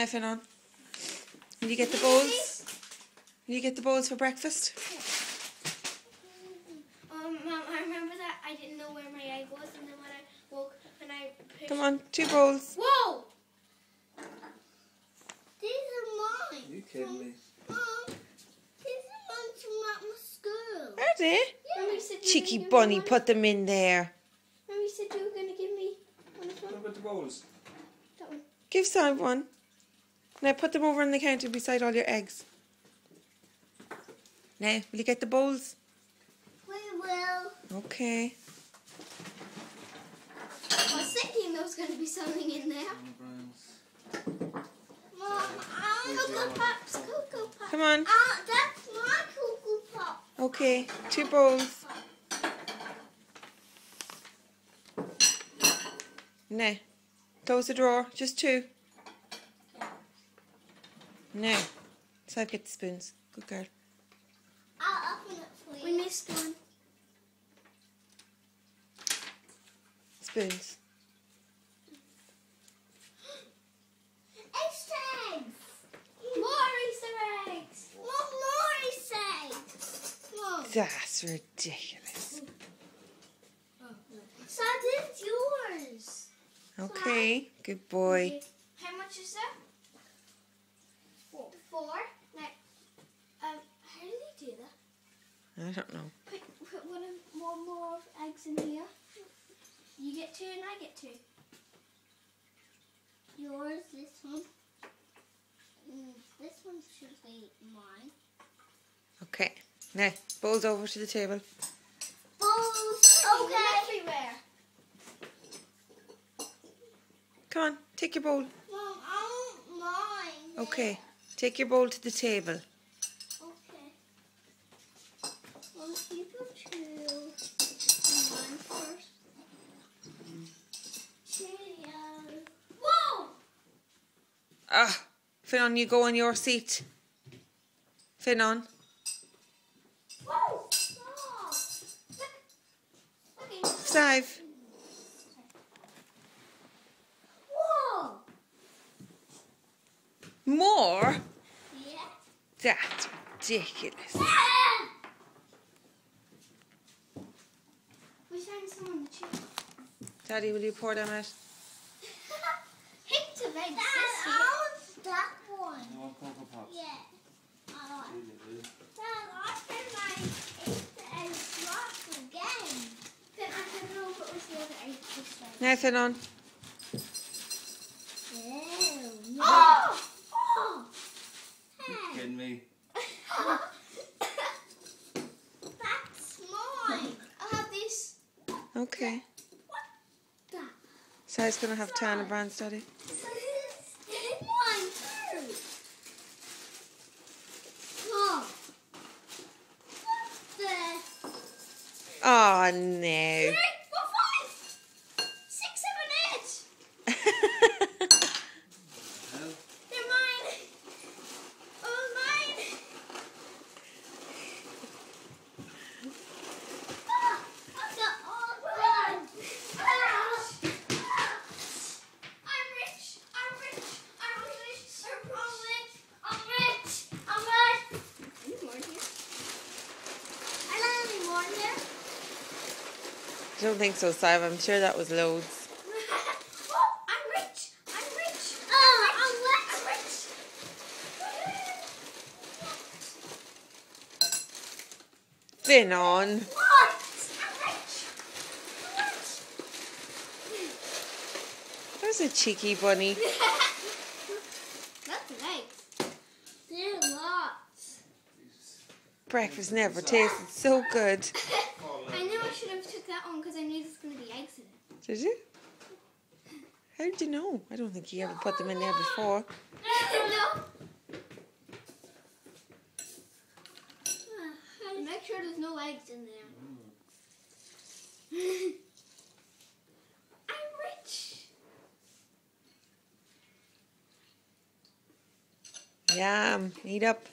On. Will you get the bowls? Will you get the bowls for breakfast? Mom, I remember that I didn't know where my egg was, and then when I woke and I pushed... Come on, 2 bowls. Whoa! These are mine. You kidding me? Mom, these are mine from my school. Are they? Yeah. Cheeky bunny, put them in there. Mommy said you were going to give me one. What about the bowls? That one. Give Sam one. Now put them over on the counter beside all your eggs. Now, will you get the bowls? We will. Okay. I was thinking there was going to be something in there. Mom, Cocoa Pops, Cocoa Pops. Come on. That's my Cocoa Pop. Okay, 2 bowls. Now, close the drawer. Just 2. Now, so get the spoons. Good girl. I'll open it for you. We missed one. Spoons. Easter eggs! More Easter eggs! More Easter eggs! Mom. That's ridiculous. So this is yours. Okay, good boy. How much is that? 4. Now, how do they do that? I don't know. Put one more eggs in here. You get 2 and I get 2. Yours, this one. This one should be mine. Okay, now, bowls over to the table. Bowls. Okay. Everywhere. Come on, take your bowl. Mom, I want mine. Okay, take your bowl to the table. Okay. Well, you go to mine first. Cheerio. Whoa! Ah, Finan, you go on your seat. Finan. Whoa! Oh. Okay. Sive. Whoa! More? Yeah. That's ridiculous. We found some on the chair. Daddy, will you pour them out? Heaps of eggs. Dad, I want that one. You want Cocoa Pops? Yeah. Really, really. Dad, I spent my Easter eggs lost again. Then I don't know what was the other Easter egg. Now, Finan. Ew. Oh! Oh! You Hey. kidding me? That's mine. I'll have this. Okay. That. Sive's going to have Tana Brands, Daddy. Mine too. Mom. What's this? Oh, no. 3, 4, 5, 6, 7, 8. Hell? They're mine. Oh, mine. Ah, I've got all one. I'm rich. I'm rich. I'm rich. I'm rich. I'm rich. Any more in here? Are there any more in there? I don't think so, Sive. I'm sure that was loads. Oh, I'm rich. I'm rich. Oh, I'm rich. Finan. What? I'm rich. I'm rich. There's a cheeky bunny. That's eggs. There are lots. Breakfast never tasted so good. I know I should have took that one because I knew there's going to be eggs in it. Did you? How did you know? I don't think you ever put them in there before. No. Make sure there's no eggs in there. I'm rich. Yum. Eat up.